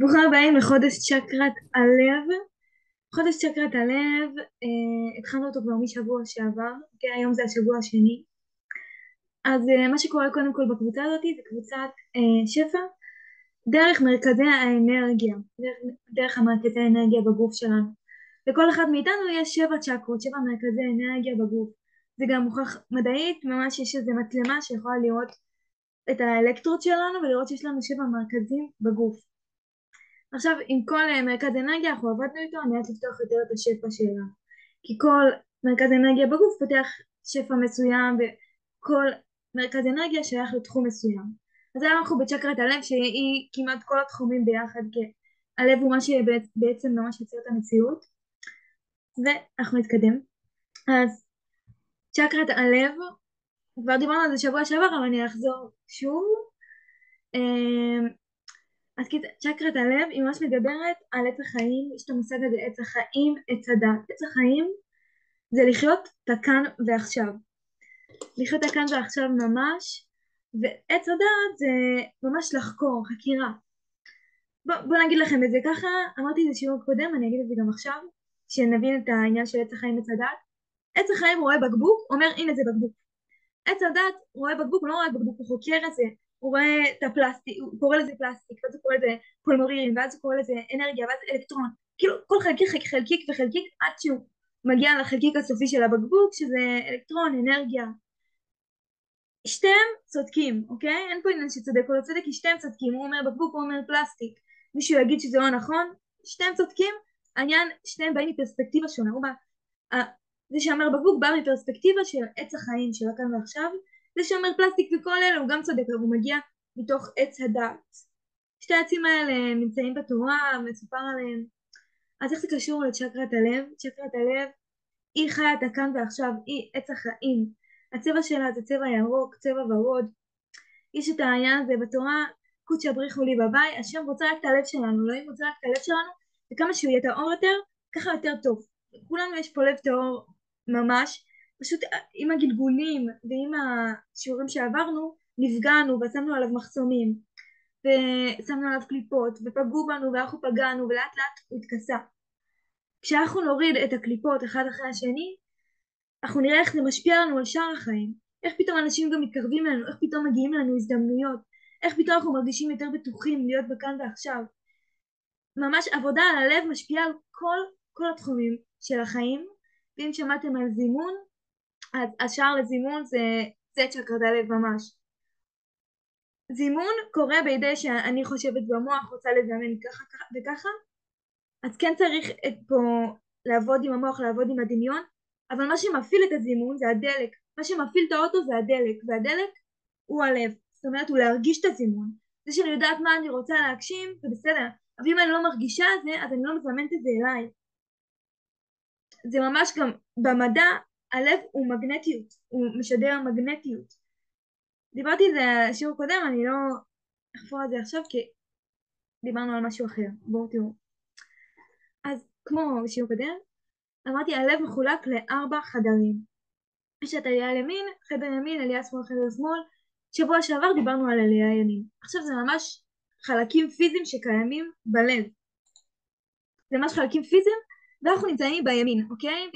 ברוכים הבאים לחודש צ'קרת הלב. חודש צ'קרת הלב, התחלנו אותו כבר משבוע שעבר, כן, היום זה השבוע השני. אז מה שקורה קודם כל בקבוצה הזאת זה קבוצת שפע דרך מרכזי האנרגיה, דרך המרכזי האנרגיה בגוף שלנו. לכל אחד מאיתנו יש 7 צ'קרות, 7 מרכזי אנרגיה בגוף. זה גם מוכח מדעית, ממש יש איזו מצלמה שיכולה לראות את האלקטרות שלנו ולראות שיש לנו 7 מרכזים בגוף. עכשיו עם כל מרכז אנרגיה אנחנו עבדנו איתו על מנת לפתוח יותר את השפע שלנו, כי כל מרכז אנרגיה בגוף פותח שפע מסוים וכל מרכז אנרגיה שייך לתחום מסוים. אז היום אנחנו בצ'קרת הלב שהיא כמעט כל התחומים ביחד, כי הלב הוא מה שבעצם ממש יוצר את המציאות. ואנחנו נתקדם. אז צ'קרת הלב, כבר דיברנו על זה שבוע שעבר אבל אני אחזור שוב. אז צ'קרת הלב היא ממש מדברת על עץ החיים. יש את המושג הזה עץ החיים, עץ הדת. עץ החיים זה לחיות את הכאן ועכשיו, לחיות את הכאן ועכשיו ממש, ועץ הדת זה ממש לחקור, חקירה. בוא נגיד לכם את זה ככה, אמרתי את זה שיעור קודם, אני אגיד את זה גם עכשיו, שנבין את העניין של עץ החיים, עץ הדת. עץ החיים רואה בקבוק, אומר הנה זה בקבוק. עץ הדת רואה בקבוק, הוא לא רואה בקבוק, הוא חוקר את זה, הוא רואה את הפלסטיק, הוא קורא לזה פלסטיק, ואז הוא קורא לזה פולמורירים, ואז הוא קורא לזה אנרגיה, ואז אלקטרון, כאילו כל חלקיק וחלקיק עד שהוא מגיע לחלקיק הסופי של הבקבוק, שזה אלקטרון, אנרגיה. שתיהם צודקים, אוקיי? אין פה עניין שצודק או לא צודק, כי שתיהם צודקים, הוא אומר בקבוק, הוא אומר פלסטיק, מישהו יגיד שזה לא נכון, שתיהם צודקים, העניין, שתיהם באים מפרספקטיבה שונה, זה שאומר בקבוק בא מפרספקטיבה של עץ החיים של הכאן ועכשיו, זה שאומר פלסטיק וכל אלה הוא גם צודק, אבל הוא מגיע מתוך עץ הדעת. שתי העצים האלה נמצאים בתורה, מסופר עליהם. אז איך זה קשור לצ'קרת הלב? צ'קרת הלב היא חיה את הכאן ועכשיו, היא עץ החיים. הצבע שלה זה צבע ירוק, צבע ורוד. יש את העניין הזה בתורה, קודשא בריחו לי בביי, השם רוצה רק את הלב שלנו, לא אם רוצה רק את הלב שלנו, וכמה שהוא יהיה טהור יותר, ככה יותר טוב. כולנו יש פה לב טהור ממש, פשוט עם הגלגולים ועם השיעורים שעברנו, נפגענו ושמנו עליו מחסומים, ושמנו עליו קליפות, ופגעו בנו ואנחנו פגענו, ולאט לאט הוא התכסה. כשאנחנו נוריד את הקליפות אחד אחרי השני, אנחנו נראה איך זה משפיע לנו על שאר החיים, איך פתאום אנשים גם מתקרבים אלינו, איך פתאום מגיעים לנו הזדמנויות, איך פתאום אנחנו מרגישים יותר בטוחים להיות בכאן ועכשיו. ממש עבודה על הלב משפיעה על כל התחומים של החיים. ואם שמעתם על זימון, אז השער לזימון זה צ'קרת הלב ממש. זימון קורה בידי שאני חושבת במוח, רוצה לזמן ככה וככה, אז כן צריך פה לעבוד עם המוח, לעבוד עם הדמיון, אבל מה שמפעיל את הזימון זה הדלק, מה שמפעיל את האוטו זה הדלק, והדלק הוא הלב, זאת אומרת הוא להרגיש את הזימון. זה שאני יודעת מה אני רוצה להגשים זה בסדר, אבל אם אני לא מרגישה את זה אז אני לא מזמנת את זה אליי. זה ממש גם במדע, הלב הוא מגנטיות, הוא משדר מגנטיות. דיברתי על זה בשיעור קודם, אני לא אחפור על זה עכשיו כי דיברנו על משהו אחר, בואו תראו. אז כמו בשיעור קודם, אמרתי הלב מחולק ל4 חדרים. יש את עלייה ימין, חדר ימין, עלייה שמאל, חדר שמאל. שבוע שעבר דיברנו על עלייה ימין. עכשיו זה ממש חלקים פיזיים שקיימים בלב. זה ממש חלקים פיזיים, ואנחנו נמצאים בימין, אוקיי?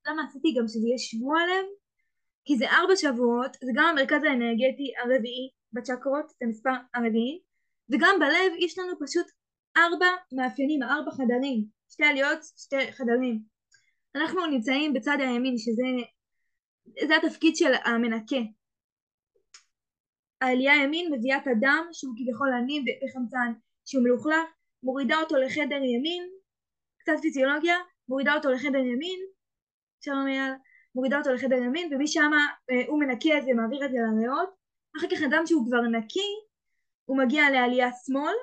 למה עשיתי גם שזה יהיה שבוע לב? כי זה 4 שבועות, זה גם המרכז האנרגטי הרביעי בצ'קרות, זה המספר הרביעי, וגם בלב יש לנו פשוט 4 מאפיינים, 4 חדרים, 2 עליות, 2 חדרים. אנחנו נמצאים בצד הימין, שזה התפקיד של המנקה. העלייה הימין מביאה את הדם שהוא כביכול עני וחמצן שהוא מלוכלך, מורידה אותו לחדר ימין, קצת פיזיולוגיה, מורידה אותו לחדר ימין, שלום אייל, מורידה אותו לחדר ימין, ומשם הוא מנקה את זה, מעביר את זה לריאות. אחר כך הדם שהוא כבר נקי, הוא מגיע לעלייה שמאל,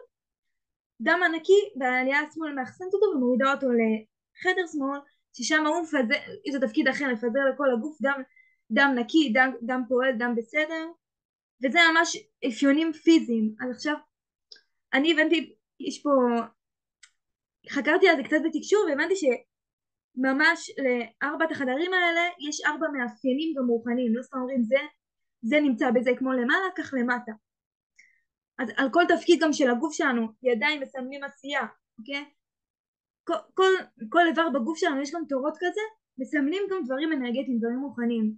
דם הנקי בעלייה השמאל מאחסנת אותו ומורידה אותו לחדר שמאל, ששם הוא מפזר, זה תפקיד אחר, לפזר לכל הגוף דם נקי, דם פועל, דם בסדר, וזה ממש אפיונים פיזיים. אז עכשיו אני הבנתי, יש פה, חקרתי על זה קצת בתקשור והבנתי שממש ל4 החדרים האלה יש 4 מאפיינים ומוכנים, לא סתם אומרים זה נמצא בזה כמו למעלה כך למטה. אז על כל תפקיד גם של הגוף שלנו, ידיים מסמלים עשייה, אוקיי? כל איבר בגוף שלנו יש גם תורות כזה, מסמלים גם דברים אנרגטיים, דברים רוחניים.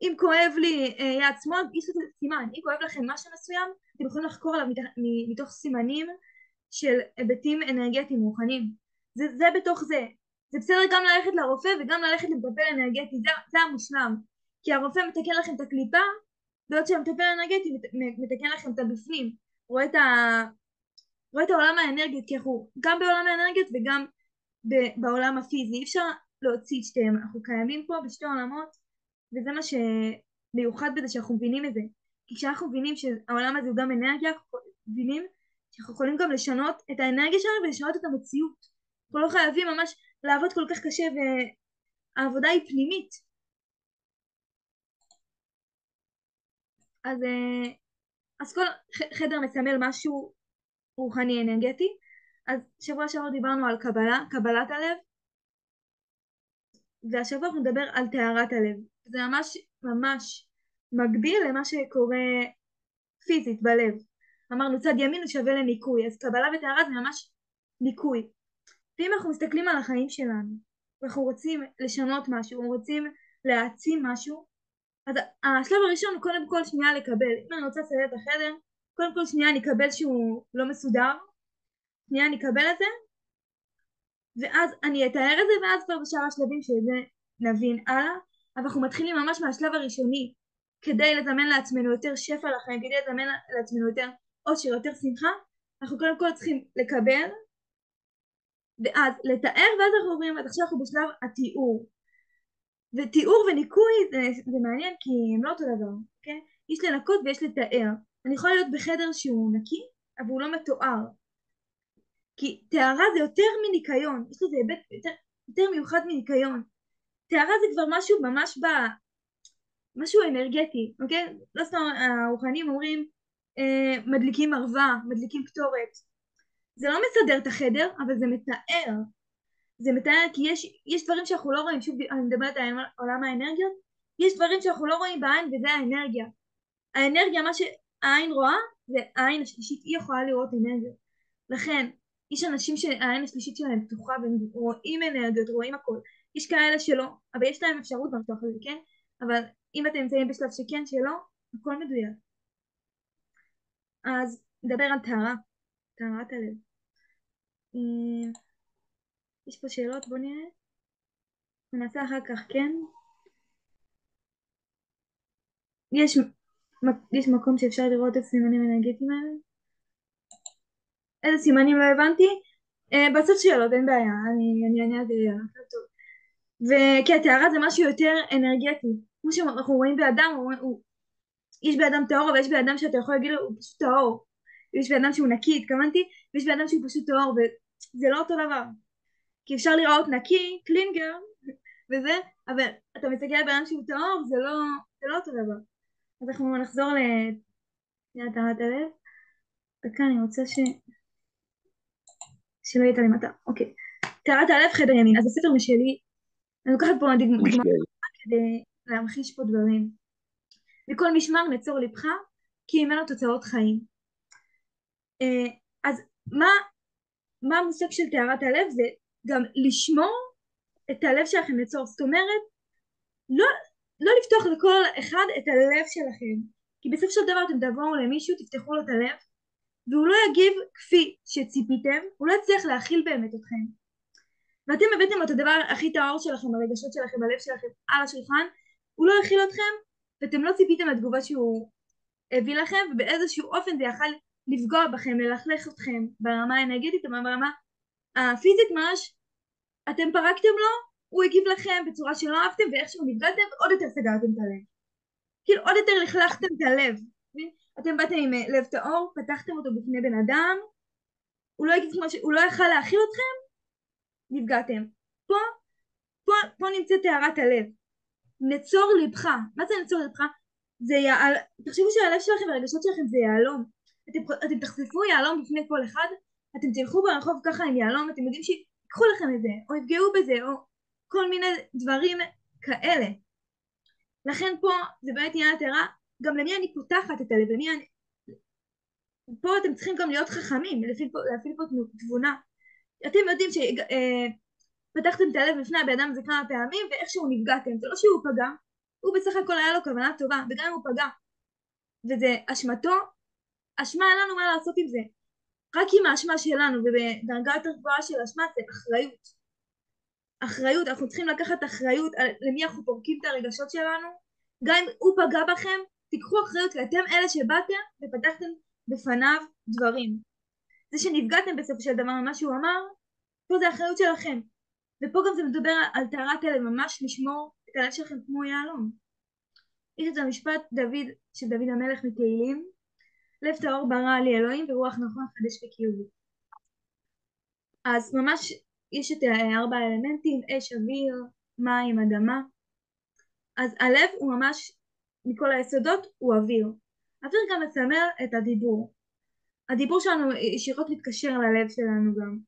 אם כואב לי יד שמאל, יש לזה סימן. אם כואב לכם משהו מסוים, אתם יכולים לחקור עליו מתוך סימנים של היבטים אנרגטיים רוחניים. זה בתוך זה. זה בסדר גם ללכת לרופא וגם ללכת למטפל אנרגטי, זה המושלם. כי הרופא מתקן לכם את הקליפה, בעוד שהמטפל האנרגטי מתקן לכם את הבפנים. רואה את העולם האנרגיות, כי אנחנו גם בעולם האנרגיות וגם בעולם הפיזי. אי אפשר להוציא את שתיהם, אנחנו קיימים פה בשתי עולמות, וזה מה שמיוחד בזה שאנחנו מבינים את זה. כי כשאנחנו מבינים שהעולם הזה הוא גם אנרגיה, אנחנו מבינים שאנחנו יכולים גם לשנות את האנרגיה שלנו ולשנות את המציאות. אנחנו לא חייבים ממש לעבוד כל כך קשה, והעבודה היא פנימית. אז כל חדר מסמל משהו רוחני אנרגטי. אז שבוע שעבר דיברנו על קבלת הלב, והשבוע אנחנו נדבר על טהרת הלב. זה ממש מקביל למה שקורה פיזית בלב. אמרנו צד ימין הוא שווה לניקוי, אז קבלה וטהרה זה ממש ניקוי. ואם אנחנו מסתכלים על החיים שלנו ואנחנו רוצים לשנות משהו, רוצים להעצים משהו, אז השלב הראשון הוא קודם כל שנייה לקבל. אם אני רוצה לסדר את החדר, קודם כל שנייה אני אקבל שהוא לא מסודר, שנייה אני אקבל את זה, ואז אני אתאר את זה, ואז כבר בשאר השלבים של זה נבין הלאה. אבל אנחנו מתחילים ממש מהשלב הראשוני, כדי לזמן לעצמנו יותר שפע לחיים, כדי לזמן לעצמנו יותר אושר, יותר שמחה. אנחנו קודם כל צריכים לקבל, ואז לתאר, ואז אנחנו אומרים, עכשיו אנחנו בשלב התיאור. ותיאור וניקוי זה מעניין, כי הם לא אותו דבר, okay? יש לנקות ויש לתאר. אני יכולה להיות בחדר שהוא נקי, אבל הוא לא מתואר. כי טהרה זה יותר מניקיון, יש לזה היבט יותר מיוחד מניקיון. טהרה זה כבר משהו ממש משהו אנרגטי, אוקיי? לא סתם הרוחנים אומרים מדליקים ערווה, מדליקים קטורת. זה לא מסדר את החדר, אבל זה מתאר. זה מתאר כי יש דברים שאנחנו לא רואים, שוב אני מדברת על עולם האנרגיות, יש דברים שאנחנו לא רואים בעין וזה האנרגיה. האנרגיה, מה שהעין רואה, זה העין השלישית, היא יכולה לראות אנרגיות. לכן, יש אנשים שהעין השלישית שלהם פתוחה והם רואים אנרגיות, רואים הכל. יש כאלה שלא, אבל יש להם אפשרות לפתוח את זה, כן? אבל אם אתם נמצאים בשלב שכן, שלא, הכל מדויק. אז נדבר על טהרת הלב. יש פה שאלות, בוא נראה. ננסה אחר כך, כן? יש מקום שאפשר לראות את הסימנים האנרגטיים האלה? איזה סימנים לא הבנתי? בסוף שאלות, אין בעיה, אני אענה על זה טוב. וכי הטהרה זה משהו יותר אנרגטי. כמו שאנחנו רואים באדם, יש באדם טהור, אבל יש באדם שאתה יכול להגיד לו, הוא פשוט טהור. יש באדם שהוא נקי, התכוונתי, ויש באדם שהוא פשוט טהור, וזה לא אותו דבר. כי אפשר לראות נקי, קלינגר, וזה, אבל אתה מסתכל על באדם שהוא טהור, זה לא אותו דבר. אז אנחנו נחזור לטהרת הלב. דקה, אני רוצה שלא יהיה את הלמטה. אוקיי. טהרת הלב, חדר ימין. אז הספר משלי, אני לוקחת פה דוגמא כדי להמחיש פה דברים. מכל משמר נצור לבך, כי ממנו תוצאות חיים. אז מה המושג של טהרת הלב? זה גם לשמור את הלב שלכם לצור. זאת אומרת, לא לפתוח לכל אחד את הלב שלכם. כי בסוף של דבר אתם תבואו למישהו, תפתחו לו את הלב, והוא לא יגיב כפי שציפיתם, הוא לא יצליח להכיל באמת אתכם. ואתם הבאתם את הדבר הכי טהור שלכם, הרגשות שלכם, הלב שלכם על השולחן, הוא לא יכיל אתכם, ואתם לא ציפיתם לתגובה שהוא הביא לכם, ובאיזשהו אופן זה יכל לפגוע בכם, ללכלך אתכם ברמה האנרגטית, אבל ברמה הפיזית ממש, אתם פרקתם לו, הוא הגיב לכם בצורה שלא אהבתם, ואיכשהו נפגעתם, עוד יותר סגרתם את הלב. כאילו עוד יותר לכלכתם את הלב. אתם באתם עם לב טהור, פתחתם אותו בפני בן אדם, הוא לא יכל להכיל אתכם, נפגעתם. פה נמצאת טהרת הלב. נצור לבך. מה זה נצור לבך? תחשבו שהלב שלכם והרגשות שלכם זה יהלום. אתם תחשפו יהלום בפני כל אחד, אתם תלכו ברחוב ככה עם יהלום, אתם יודעים שיקחו לכם את זה, או יפגעו בזה, או כל מיני דברים כאלה. לכן פה זה באמת עניין הטהרה, גם למי אני פותחת את הלב, פה אתם צריכים גם להיות חכמים, להפעיל פה תבונה. אתם יודעים שפתחתם את הלב לפני הבן אדם הזה כמה פעמים ואיכשהו נפגעתם, זה לא שהוא פגע, הוא בסך הכל היה לו כוונה טובה, וגם אם הוא פגע וזה אשמתו, אשמה אין לנו מה לעשות עם זה. רק עם האשמה שלנו ובדרגה יותר גבוהה של אשמה זה אחריות. אחריות, אנחנו צריכים לקחת אחריות על למי אנחנו פורקים את הרגשות שלנו. גם אם הוא פגע בכם, תיקחו אחריות, כי אתם אלה שבאתם ופתחתם בפניו דברים. זה שנפגעתם בסופו של דבר ממה שהוא אמר, פה זה אחריות שלכם. ופה גם זה מדבר על טהרת הלב, ממש לשמור את הלב שלכם כמו יהלום. יש את המשפט של דוד המלך מתהילים, לב טהור ברא לי אלוהים ורוח נכון חדש וקיובי. אז ממש יש את 4 האלמנטים, אש, אוויר, מים, אדמה. אז הלב הוא ממש, מכל היסודות הוא אוויר. אוויר גם מסמל את הדיבור. הדיבור שלנו ישירות מתקשר ללב שלנו גם.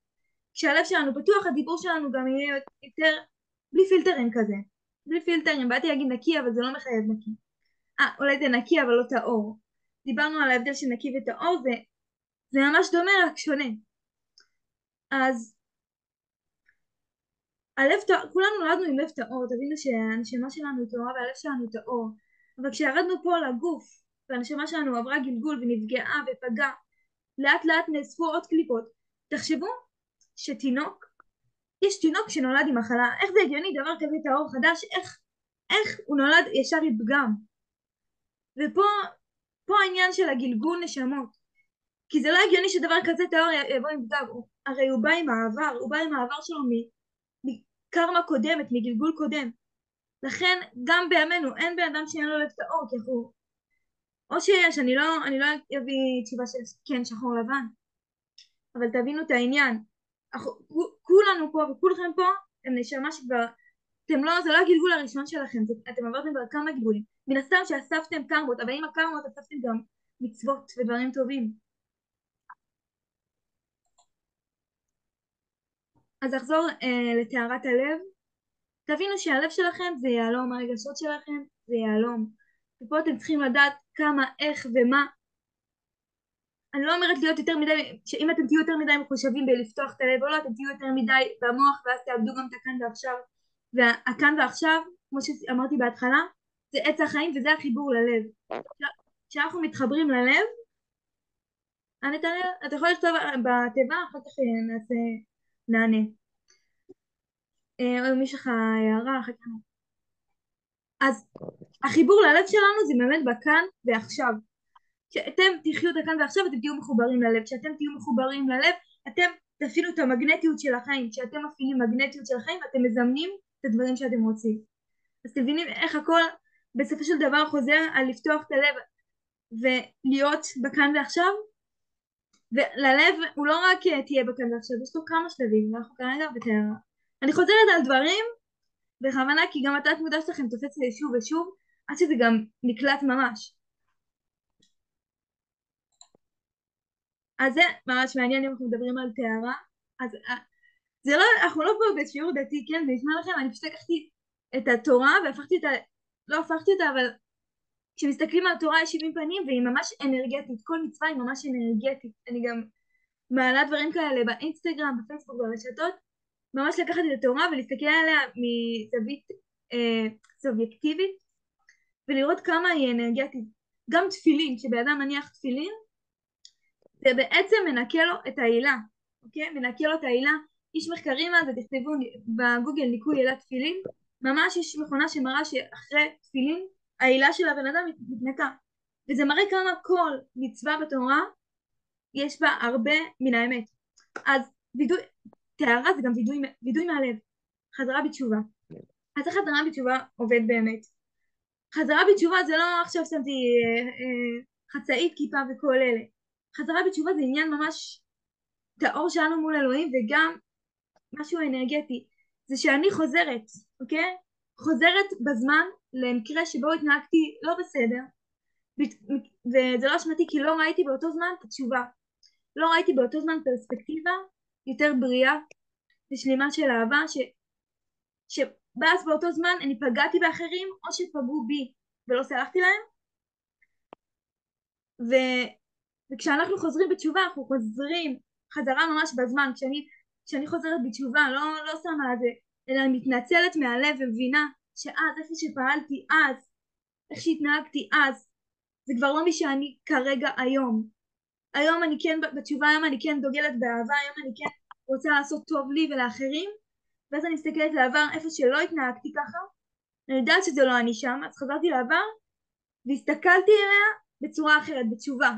כשהלב שלנו פתוח, הדיבור שלנו גם יהיה יותר בלי פילטרים כזה. בלי פילטרים, באתי להגיד נקי, אבל זה לא מחייב נקי. אולי זה נקי, אבל לא טהור. דיברנו על ההבדל של נקי וטהור, זה ממש דומה, רק שונה. אז הלב טהור, כולנו נולדנו עם לב טהור, תבינו שהנשמה שלנו טהורה והלב שלנו טהור. אבל כשירדנו פה לגוף, והנשמה שלנו עברה גלגול ונפגעה ופגעה, לאט לאט נאספו עוד קליפות. תחשבו שתינוק, יש תינוק שנולד עם מחלה, איך זה הגיוני דבר כזה טהור חדש, איך הוא נולד ישר עם פגם? ופה העניין של הגלגול נשמות, כי זה לא הגיוני שדבר כזה טהור יבוא עם פגם, הרי הוא בא עם העבר, הוא בא עם העבר שלו מקרמה קודמת, מגלגול קודם. לכן גם בימינו אין בן אדם שאין לו לב טהור, כי אנחנו, או שיש, אני לא אביא תשובה של כן שחור לבן, אבל תבינו את העניין, כולנו פה וכולכם פה הם נשמה שכבר, זה לא הגלגול הראשון שלכם, אתם עברתם כבר כמה גלגולים, מן הסתם שאספתם קרמות, אבל עם הקרמות אספתם גם מצוות ודברים טובים. אז אחזור לטהרת הלב. תבינו שהלב שלכם זה יהלום, הרגשות שלכם זה יהלום, ופה אתם צריכים לדעת כמה, איך ומה. אני לא אומרת להיות יותר מדי, שאם אתם תהיו יותר מדי מחושבים בלפתוח את הלב או לא, אתם תהיו יותר מדי במוח ואז תאבדו גם את הכאן ועכשיו. והכאן ועכשיו, כמו שאמרתי בהתחלה, זה עץ החיים וזה החיבור ללב. כשאנחנו מתחברים ללב, אתה יכול לכתוב בתיבה, אחר כך נענה. או אם יש לך הערה, אחר כך. אז החיבור ללב שלנו זה באמת בכאן ועכשיו. כשאתם תחיו את הכאן ועכשיו אתם תהיו מחוברים ללב. כשאתם תהיו מחוברים ללב, אתם תפעילו את המגנטיות של החיים. כשאתם מפעילים מגנטיות של החיים, אתם מזמנים את הדברים שאתם רוצים. אז אתם מבינים איך הכל בסופו של דבר חוזר על לפתוח את הלב ולהיות בכאן ועכשיו? וללב הוא לא רק תהיה בכאן ועכשיו, יש לו כמה שלבים, ואנחנו כרגע בטהרה. אני חוזרת על דברים בכוונה, כי גם התת מודע שלכם תופס לי שוב ושוב, עד שזה גם נקלט ממש. אז זה ממש מעניין אם אנחנו מדברים על טהרה. אז זה לא, אנחנו לא פה בשיעור דתי, כן, זה נשמע לכם, אני פשוט לקחתי את התורה והפכתי אותה, לא הפכתי אותה, אבל כשמסתכלים על התורה יש 70 פנים והיא ממש אנרגטית, כל מצווה היא ממש אנרגטית. אני גם מעלה דברים כאלה באינסטגרם, בפייסבוק, ברשתות, ממש לקחת את התורה ולהסתכל עליה מזווית סובייקטיבית ולראות כמה היא אנרגטית. גם תפילין, כשבאדם מניח תפילין, זה בעצם מנקה לו את העילה, אוקיי? מנקה לו את העילה. יש מחקרים על זה, תכתבו בגוגל ניקוי עילת תפילין, ממש יש מכונה שמראה שאחרי תפילין העילה של הבן אדם מתנקה, וזה מראה כמה כל מצווה בתורה יש בה הרבה מן האמת. אז טהרה זה גם וידוי מהלב, חזרה בתשובה. אז החזרה בתשובה עובד באמת. חזרה בתשובה זה לא עכשיו שמתי חצאית, כיפה וכל אלה. חזרה בתשובה זה עניין ממש טהור שלנו מול אלוהים, וגם משהו אנרגטי. זה שאני חוזרת, אוקיי? חוזרת בזמן למקרה שבו התנהגתי לא בסדר, וזה לא אשמתי כי לא ראיתי באותו זמן את התשובה. לא ראיתי באותו זמן פרספקטיבה יותר בריאה ושלימה של אהבה, שבאז באותו זמן אני פגעתי באחרים או שפגעו בי ולא סלחתי להם, וכשאנחנו חוזרים בתשובה אנחנו חוזרים חזרה ממש בזמן. כשאני חוזרת בתשובה לא שמה על זה, אלא אני מתנצלת מהלב ומבינה שאז איך שפעלתי אז, איך שהתנהגתי אז, זה כבר לא מי שאני כרגע היום. היום אני כן בתשובה, היום אני כן דוגלת באהבה, היום אני כן רוצה לעשות טוב לי ולאחרים, ואז אני מסתכלת לעבר איפה שלא התנהגתי ככה, אני יודעת שזה לא אני שם, אז חזרתי לעבר והסתכלתי אליה בצורה אחרת, בתשובה,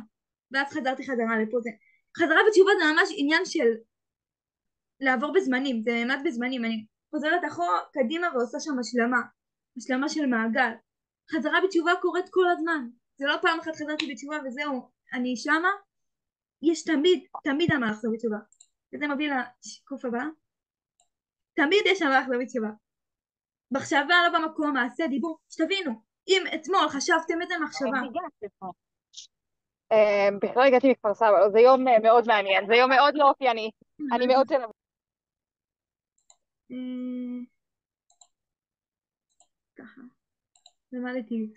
ואז חזרתי חזרה לפה. חזרה בתשובה זה ממש עניין של לעבור בזמנים, זה באמת בזמנים, אני חוזרת אחורה קדימה ועושה שם השלמה של מעגל. חזרה בתשובה קורית כל הזמן, זה לא פעם אחת חזרתי בתשובה וזהו, אני שמה, יש תמיד על מה לחזור בתשובה. וזה מביא לשקוף הבא. תמיד יש על מה לחזור בתשובה. מחשבה לא במקום, מעשה, דיבור, שתבינו, אם אתמול חשבתם איזה מחשבה. בכלל הגעתי מכפר סבא, זה יום מאוד מעניין, זה יום מאוד לא אופייני, אני מאוד תל אביב. ככה, למדתי.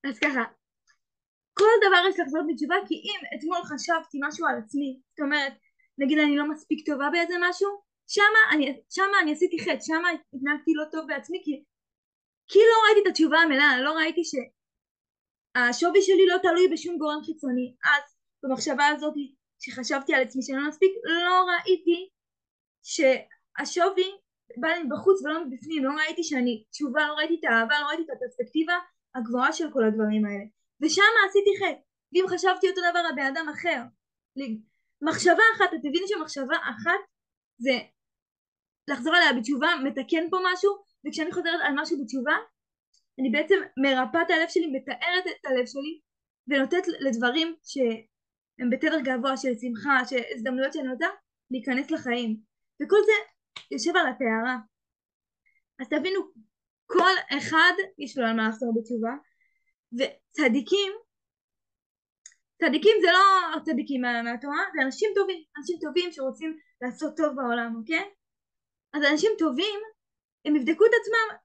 אז ככה, כל דבר יש לחזור בתשובה, כי אם אתמול חשבתי משהו על עצמי, זאת אומרת, נגיד אני לא מספיק טובה באיזה משהו, שמה אני עשיתי חטא, שמה התנהגתי לא טוב בעצמי, כי לא ראיתי את התשובה המלאה, לא ראיתי שהשווי שלי לא תלוי בשום גורם חיצוני. אז במחשבה הזאת שחשבתי על עצמי שאני לא מספיק, לא ראיתי שהשווי בא לי בחוץ ולא מבפנים, לא ראיתי שאני תשובה, לא ראיתי את האהבה, לא ראיתי את הפרספקטיבה הגבוהה של כל הדברים האלה, ושם עשיתי חטא. ואם חשבתי אותו דבר על בן אדם אחר, מחשבה אחת, את תביני שמחשבה אחת זה לחזור עליה בתשובה, מתקן פה משהו, וכשאני חוזרת על משהו בתשובה אני בעצם מרפאת את הלב שלי, מתארת את הלב שלי ונותנת לדברים שהם בתדר גבוה של שמחה, של הזדמנויות שאני רוצה להיכנס לחיים, וכל זה יושב על הטהרה. אז תבינו, כל אחד יש לו על מה לחזור בתשובה, וצדיקים, צדיקים זה לא צדיקים מהתורה, זה אנשים טובים שרוצים לעשות טוב בעולם, אוקיי? אז אנשים טובים הם יבדקו את עצמם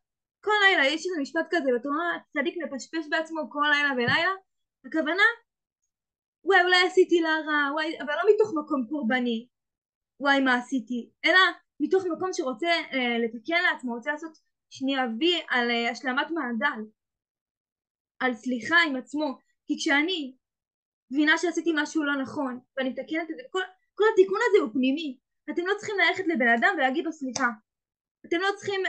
כל לילה. יש איזה משפט כזה בתורה, צדיק מפשפש בעצמו כל לילה ולילה, הכוונה וואי אולי עשיתי לה רע, וואי, אבל לא מתוך מקום קורבני וואי מה עשיתי, אלא מתוך מקום שרוצה לתקן לעצמו, רוצה לעשות שנייה וי על השלמת מעגל, על סליחה עם עצמו. כי כשאני מבינה שעשיתי משהו לא נכון ואני מתקנת את זה, כל התיקון הזה הוא פנימי. אתם לא צריכים ללכת לבן אדם ולהגיד לו סליחה, אתם לא צריכים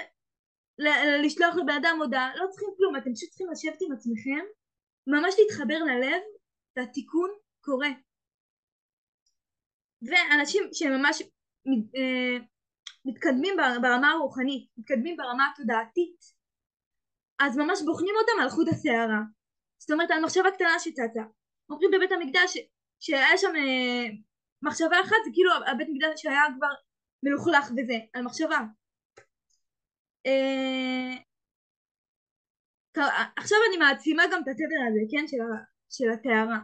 לשלוח לבן אדם הודעה, לא צריכים כלום, אתם פשוט צריכים לשבת עם עצמכם, ממש להתחבר ללב, והתיקון קורה. ואנשים שממש מתקדמים ברמה הרוחנית, מתקדמים ברמה התודעתית, אז ממש בוחנים אותם על חוט השערה. זאת אומרת על מחשבה קטנה שצצה, אומרים בבית המקדש שהיה שם מחשבה אחת, זה כאילו הבית מקדש שהיה כבר מלוכלך וזה, על מחשבה. עכשיו אני מעצימה גם את התדר הזה, כן, של הטהרה.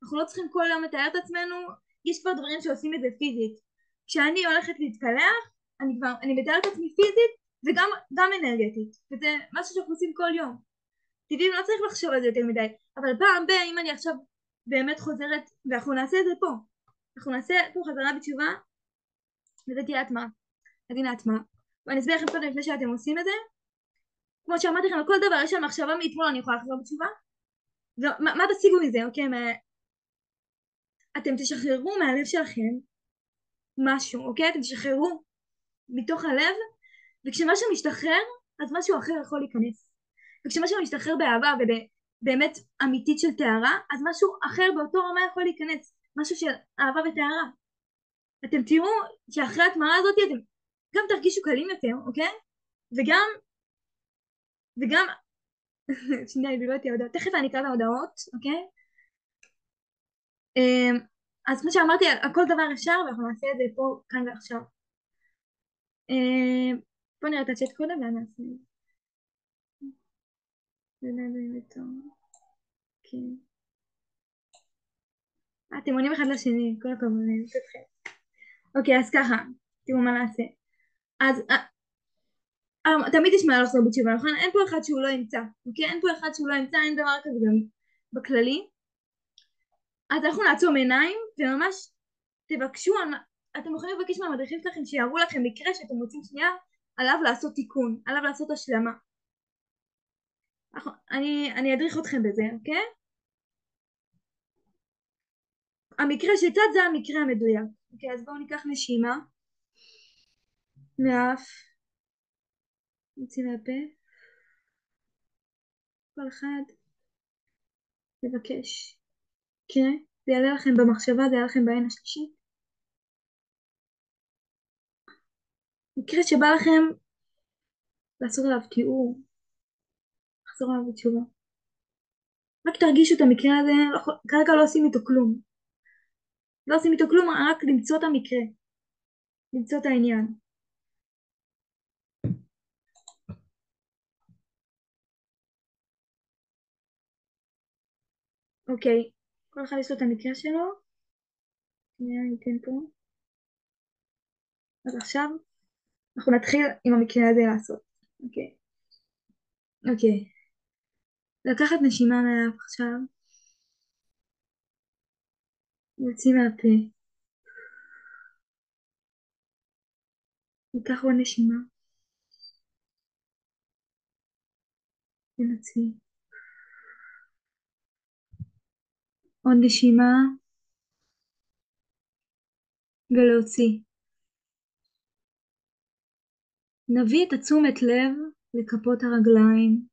אנחנו לא צריכים כל יום לתאר את עצמנו, יש כבר דברים שעושים את זה פיזית. כשאני הולכת להתקלח, אני מתארת את עצמי פיזית וגם אנרגטית, וזה משהו שאנחנו עושים כל יום. טבעי, לא צריך לחשוב על זה יותר מדי, אבל פעם אם אני עכשיו באמת חוזרת, ואנחנו נעשה את זה פה, אנחנו נעשה פה חזרה בתשובה, וזה תהיה הטמעה, אז הנה הטמעה, ואני אסביר לכם קודם לפני שאתם עושים את זה. כמו שאמרתי לכם, על כל דבר יש שם מחשבה מאתמול אני יכולה לחזור בתשובה, ומה תשיגו מזה, אוקיי? אתם תשחררו מהלב שלכם משהו, אוקיי? אתם תשחררו מתוך הלב, וכשמשהו משתחרר אז משהו אחר יכול להיכנס, וכשמשהו משתחרר באהבה ובאמת אמיתית של טהרה, אז משהו אחר באותו רמה יכול להיכנס, משהו של אהבה וטהרה. אתם תראו שאחרי התמרה הזאת אתם גם תרגישו קלים יותר, אוקיי? וגם שנייה, דיברתי ההודעות, תכף אני אקרא את ההודעות, אוקיי? אז כמו שאמרתי, על כל דבר אפשר, ואנחנו נעשה את זה פה, כאן ועכשיו. בוא נראה את הצ'אט קודם ונעשה את זה. אתם עונים אחד לשני, כל הכבוד, אני רוצה אתכם. אוקיי, אז ככה, תראו מה נעשה. אז תמיד יש מה לחזור בתשובה, נכון? אין פה אחד שהוא לא ימצא, אוקיי? אין פה אחד שהוא לא ימצא, אין דבר כזה גם בכללי. אז אנחנו נעצום עיניים וממש תבקשו, אתם יכולים לבקש מהמדריכים שלכם שיראו לכם מקרה שאתם רוצים שנייה עליו לעשות תיקון, עליו לעשות השלמה. אני אדריך אתכם בזה, אוקיי? המקרה שצד זה המקרה המדויק. אוקיי, אז בואו ניקח נשימה מהאף, נוציא מהפה, כל אחד לבקש. מקרה, זה יעלה לכם במחשבה, זה יעלה לכם בעין השלישית. מקרה שבא לכם לעשות עליו תיאור, לחזור עליו בתשובה. רק תרגישו את המקרה הזה, כרגע לא עושים איתו כלום. לא עושים איתו כלום, רק למצוא את המקרה, למצוא את העניין. אוקיי, כל אחד יש לו את המקרה שלו. שנייה, אני אתן פה. אז עכשיו אנחנו נתחיל עם המקרה הזה לעשות. אוקיי. אוקיי. לקחת נשימה מהאף עכשיו. נוציא מהפה. ניקח עוד נשימה. ונוציא. עוד נשימה. ולהוציא. נביא את התשומת לב לכפות הרגליים.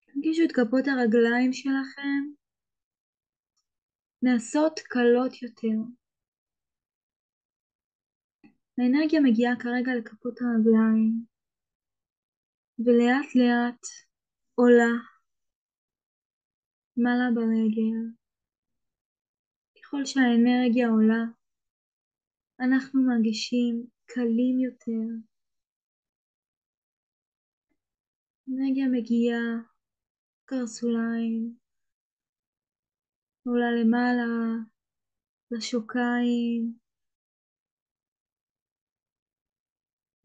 תרגישו את כפות הרגליים שלכם נעשות קלות יותר. האנרגיה מגיעה כרגע לכפות הרגליים ולאט לאט עולה מעלה ברגל. ככל שהאנרגיה עולה אנחנו מרגישים קלים יותר. האנרגיה מגיעה קרסוליים, עולה למעלה לשוקיים,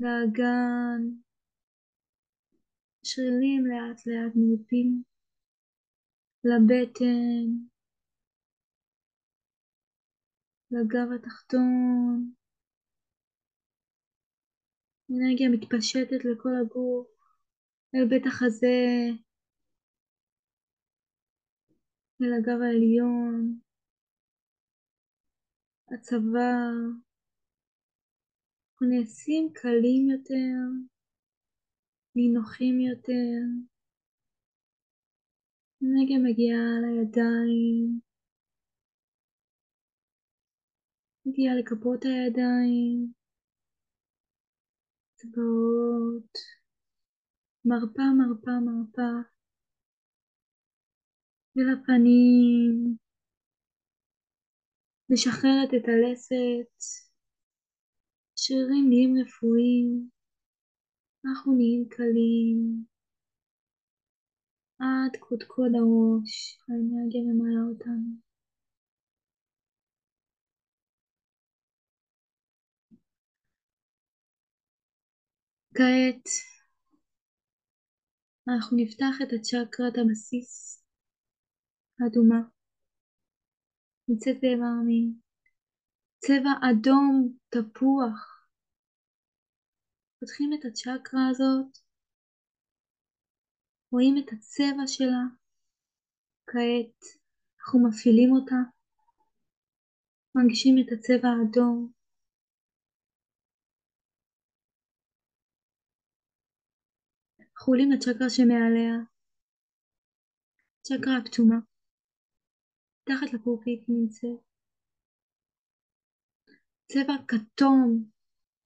לאגן, שרירים לאט לאט נרפים, לבטן, לגב התחתון. אנרגיה מתפשטת לכל הגוף, אל בית החזה, אל הגב העליון, הצוואר. אנחנו נעשים קלים יותר, נינוחים יותר. אנרגיה מגיעה לידיים, מגיעה לכפות הידיים, אצבעות, מרפה מרפה מרפה, ולפנים, משחררת את הלסת, שרירים נהיים רפואיים, אנחנו נהיים קלים, עד קודקוד הראש, האנרגיה ממלאה אותנו. כעת אנחנו נפתח את הצ'קרת הבסיס האדומה, נמצאת באיבר המין, צבע אדום תפוח. פותחים את הצ'קרה הזאת, רואים את הצבע שלה, כעת אנחנו מפעילים אותה, מרגישים את הצבע האדום. אנחנו עולים לצ'קרה שמעליה, צ'קרה הכתומה, תחת לקורפית נמצאת, צבע כתום,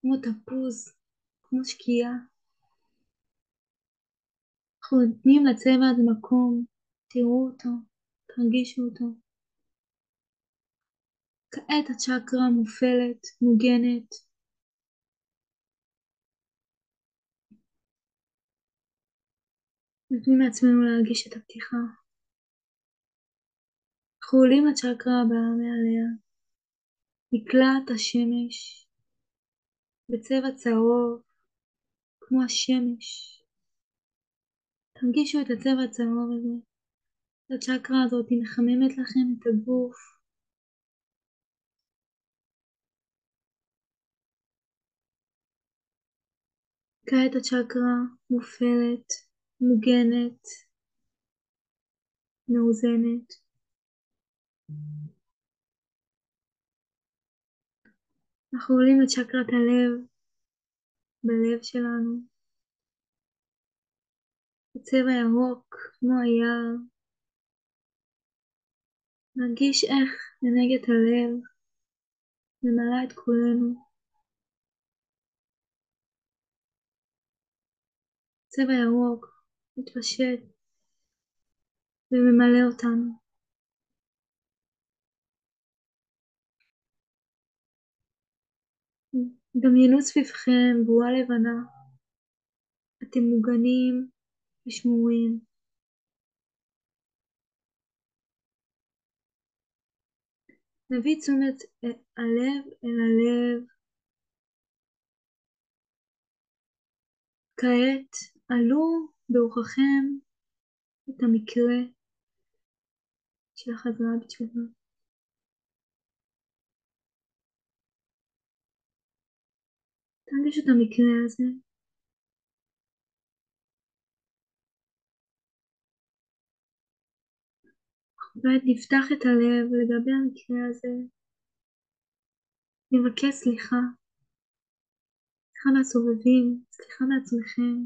כמו תפוז, כמו שקיעה. אנחנו נותנים לצבע הזה מקום, תראו אותו, תרגישו אותו. כעת הצ'קרה מופעלת, מוגנת. נותנים לעצמנו להרגיש את הפתיחה. אנחנו עולים לצ'קרה הבאה מעליה, מקלט השמש, בצבע צהוב, כמו השמש. תרגישו את הצבע הצהוב הזה, הצ'קרה הזאת היא מחממת לכם את הגוף. כעת הצ'קרה מופעלת, מוגנת, מאוזנת. אנחנו עולים לצ'קרת הלב, בלב שלנו. בצבע ירוק, כמו היער. נרגיש איך אנרגיית הלב ממלאה את כולנו. צבע ירוק מתפשט וממלא אותנו. דמיינו סביבכם בועה לבנה. אתם מוגנים ושמורים. נביא תשומת הלב אל הלב. כעת עלו ברוחכם את המקרה של החזרה בתשובה. תרגישו את המקרה הזה. ועת נפתח את הלב לגבי המקרה הזה. נבקש סליחה. סליחה מהסובבים, סליחה מעצמכם.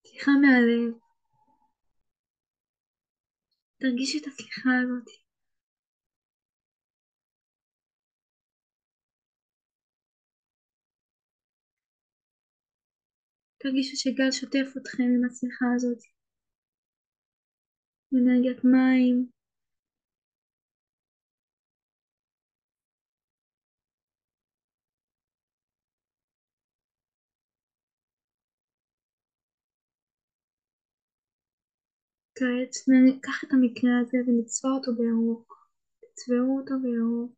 סליחה מהלב. תרגישו את הסליחה הזאת. תרגישו שגל שוטף אתכם עם הסליחה הזאת. אנרגיית מים. כעת ניקח את המקרה הזה ונצבע אותו בירוק. תצבעו אותו בירוק.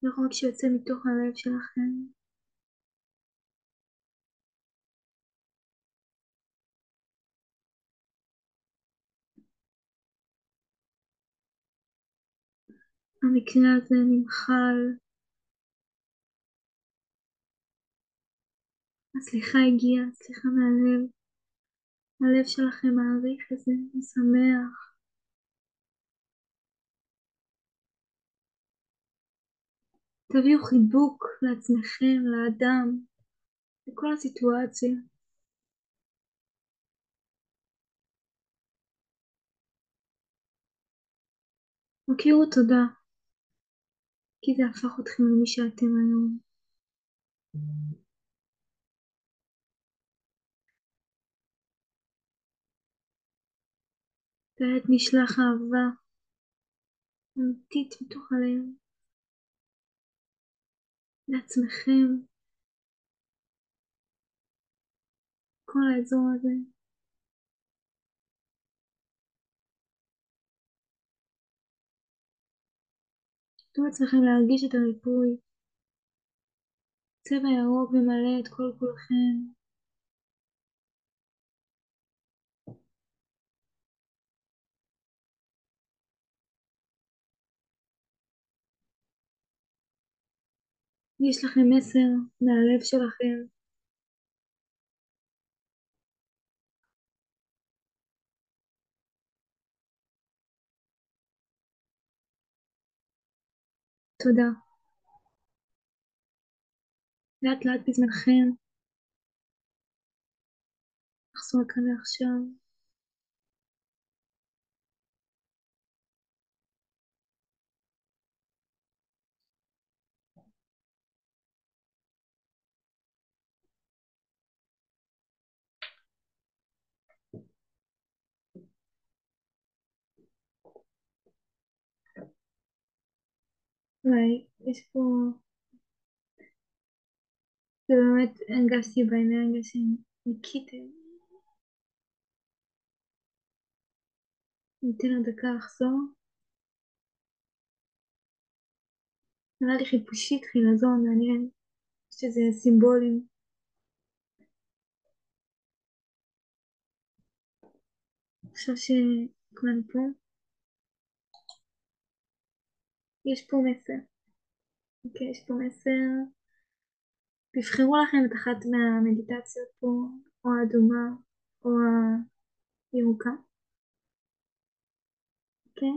ירוק שיוצא מתוך הלב שלכם. המקרה הזה נמחל. הסליחה הגיעה, סליחה מהלב. הלב שלכם מעריך את זה, משמח. תביאו חיבוק לעצמכם, לאדם, לכל הסיטואציה. הכירו תודה, כי זה הפך אתכם למי שאתם היום. כעת נשלח אהבה אמיתית מתוך הלב לעצמכם, כל האזור הזה. תנו לעצמכם להרגיש את הריפוי. צבע ירוק ממלא את כל כולכם. יש לכם מסר מהלב שלכם. תודה. לאט לאט בזמנכם. נחזור לכאן לעכשיו. וואי, יש פה... זה באמת הרגשתי באנרגיה שניקיתם. ניתן לה דקה לחזור. נראה לי חיפושי התחיל לעזור, מעניין. יש איזה סימבולים. עכשיו שכולנו פה, יש פה מסר. אוקיי, יש פה מסר. תבחרו לכם את אחת מהמדיטציות פה, או האדומה, או הירוקה. אוקיי?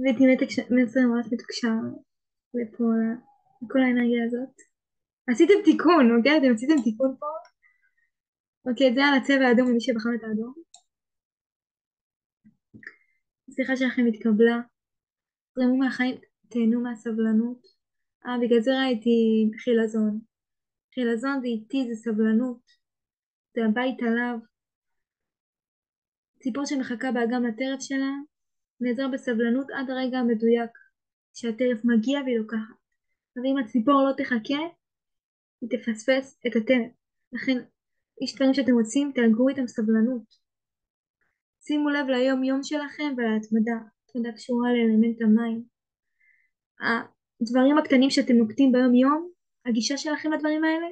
ותראה את המסר ממש מתוקשר לפה, לכל האנרגיה הזאת. עשיתם תיקון, אוקיי? אתם עשיתם תיקון פה. אוקיי, זה על הצבע האדום למי שבחר את האדום. השיחה שלכם התקבלה. זרמו מהחיים, תהנו מהסבלנות. בגלל זה ראיתי חילזון. חילזון זה איטי, זה סבלנות. זה הבית עליו. ציפור שמחכה באגם לטרף שלה, נעזר בסבלנות עד הרגע המדויק, שהטרף מגיע והיא לוקחת. אבל אם הציפור לא תחכה, היא תפספס את הטרף. לכן, יש דברים שאתם רוצים, תאגרו איתם סבלנות. שימו לב ליום יום שלכם ולהתמדה. התמדה קשורה לאלמנט המים. הדברים הקטנים שאתם נוקטים ביום יום, הגישה שלכם לדברים האלה,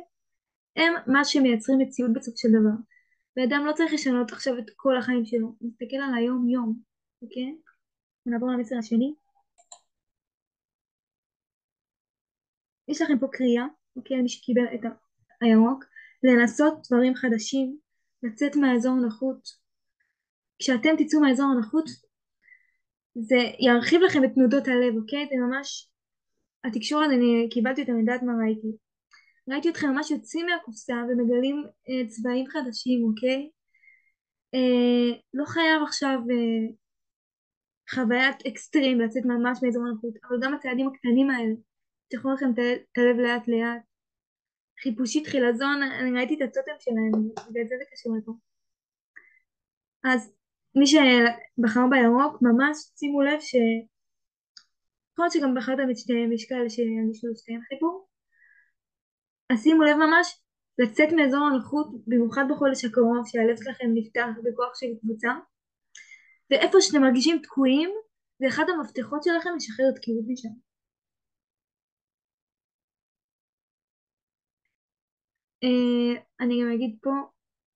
הם מה שמייצרים מציאות בסוף של דבר. ואדם לא צריך לשנות עכשיו את כל החיים שלו, הוא מסתכל על היום יום, אוקיי? נעבור למסר השני. יש לכם פה קריאה, אוקיי? מי שקיבל את הירוק, לנסות דברים חדשים, לצאת מהאזור הנוחות. כשאתם תצאו מהאזור הנוחות, זה ירחיב לכם את תנודות הלב, אוקיי? זה ממש, התקשורת, אני קיבלתי אותה מדעת מה ראיתי. ראיתי אתכם ממש יוצאים מהקופסה ומגלים צבעים חדשים, אוקיי? לא חייב עכשיו חוויית אקסטרים לצאת ממש מאזור הנוחות, אבל גם הצעדים הקטנים האלה, תשחררו לכם את הלב לאט לאט. חיפושית חילזון, אני ראיתי את הטוטם שלהם, בגלל זה קשור לפה. אז מי שבחר בירוק, ממש שימו לב יכול להיות שגם בחרתם את שתיהם, יש כאלה שירגישו שתיהם חיבור. אז שימו לב ממש לצאת מאזור הנוחות, במיוחד בחודש הקרוב, שהלב שלכם נפתח בכוח של קבוצה, ואיפה שאתם מרגישים תקועים, זה אחד המפתחות שלכם לשחרר תקיעות משם. אני גם אגיד פה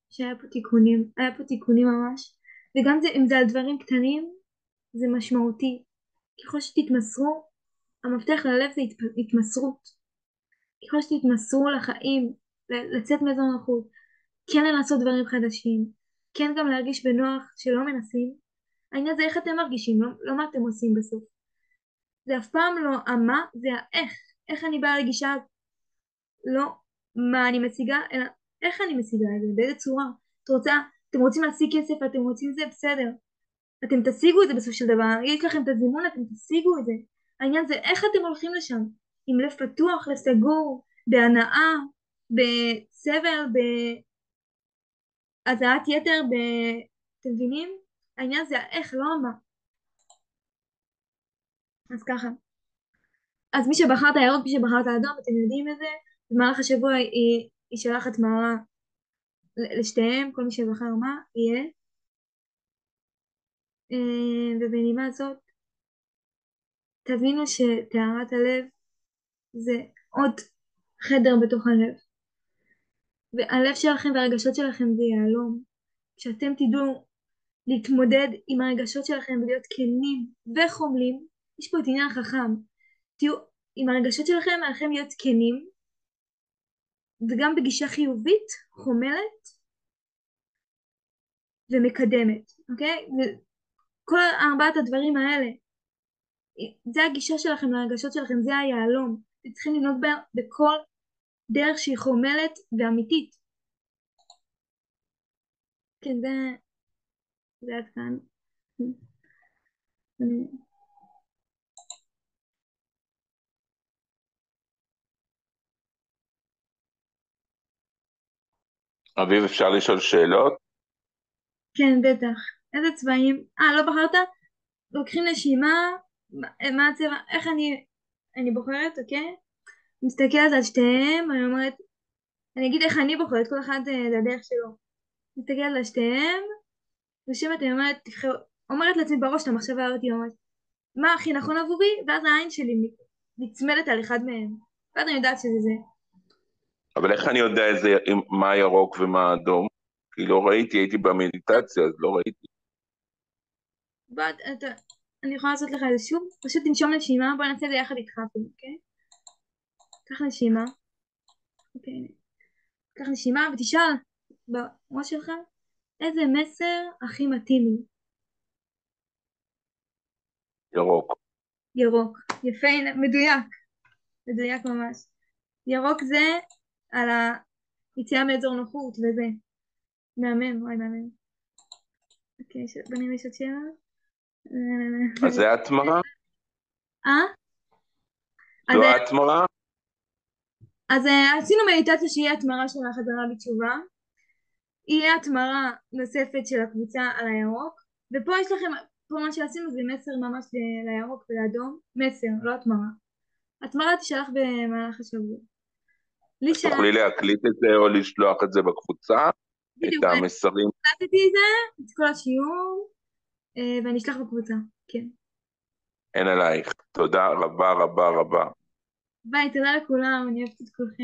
שהיה פה תיקונים, היה פה תיקונים ממש, וגם אם זה על דברים קטנים, זה משמעותי. ככל שתתמסרו, המפתח ללב זה התמסרות. ככל שתתמסרו לחיים, לצאת מאזור הנוחות, כן לנסות דברים חדשים, כן גם להרגיש בנוח שלא מנסים. העניין זה איך אתם מרגישים, לא מה אתם עושים בסוף. זה אף פעם לא המה, זה האיך. איך אני באה לגישה, לא מה אני משיגה, אלא איך אני משיגה את זה, באיזה צורה. אתם רוצים להשיג כסף, אתם רוצים זה, בסדר. אתם תשיגו את זה בסוף של דבר, יש לכם את הזימון, אתם תשיגו את זה. העניין זה איך אתם הולכים לשם, עם לב פתוח, לב סגור, בהנאה, בסבל, בהזעת יתר, אתם מבינים? העניין זה איך, לא מה. אז ככה. אז מי שבחר את הירוק, מי שבחר את האדום, אתם יודעים את זה, במהלך השבוע היא שלחת מערה לשתיהם, כל מי שבחר מה יהיה. ובנימה זאת, תבינו שטהרת הלב זה עוד חדר בתוך הלב. והלב שלכם והרגשות שלכם זה יהלום. כשאתם תדעו להתמודד עם הרגשות שלכם ולהיות כנים וחומלים, יש פה את עניין החכם. תהיו עם הרגשות שלכם, עליכם להיות כנים, וגם בגישה חיובית, חומלת ומקדמת, אוקיי? כל ארבעת הדברים האלה, זה הגישה שלכם להרגשות שלכם, זה היהלום. אתם צריכים לנהוג בכל דרך שהיא חומלת ואמיתית. כן, זה עד כאן. אביב, אפשר לשאול שאלות? כן, בטח. איזה צבעים? לא בחרת? לוקחים נשימה, מה הצבע, איך אני בוחרת, אוקיי? מסתכלת על שתיהם, אני אומרת, אני אגיד איך אני בוחרת, כל אחד זה הדרך שלו. מסתכלת על שתיהם, נושמת, אני אומרת, אומרת לעצמי בראש את המחשבה אותי, אומרת, מה הכי נכון עבורי? ואז העין שלי נצמדת על אחד מהם. ואז אני יודעת שזה זה. אבל איך אני יודע מה הירוק ומה האדום? כי לא ראיתי, הייתי במדיטציה, אז לא ראיתי. בוא, אני יכולה לעשות לך את זה שוב? פשוט תנשום נשימה, בוא נעשה את זה יחד איתך אפילו, אוקיי? קח נשימה. אוקיי. קח נשימה ותשאל בראש שלך איזה מסר הכי מתאים לי. ירוק. ירוק. יפה, הנה, מדויק. מדויק ממש. ירוק זה על היציאה מאזור נוחות וזה. מהמם, וואי מהמם. אוקיי, בוא נראה יש עוד שאלה. אז זה התמרה? אה? אז, לא התמרה? אז עשינו מדיטציה שהיא התמרה של החזרה בתשובה. יהיה התמרה נוספת של הקבוצה על הירוק, ופה יש לכם, פה מה שעשינו זה מסר ממש לירוק ולאדום, מסר, לא התמרה. התמרה תשלח במהלך השבוע. אז תוכלי להקליט את זה או לשלוח את זה בקבוצה? בדיוק, את המסרים? הקלטתי את זה, את כל השיעור, ואני אשלח בקבוצה, כן. אין עלייך. תודה רבה רבה רבה. ביי, תודה לכולם, אני אוהבת את כולכם.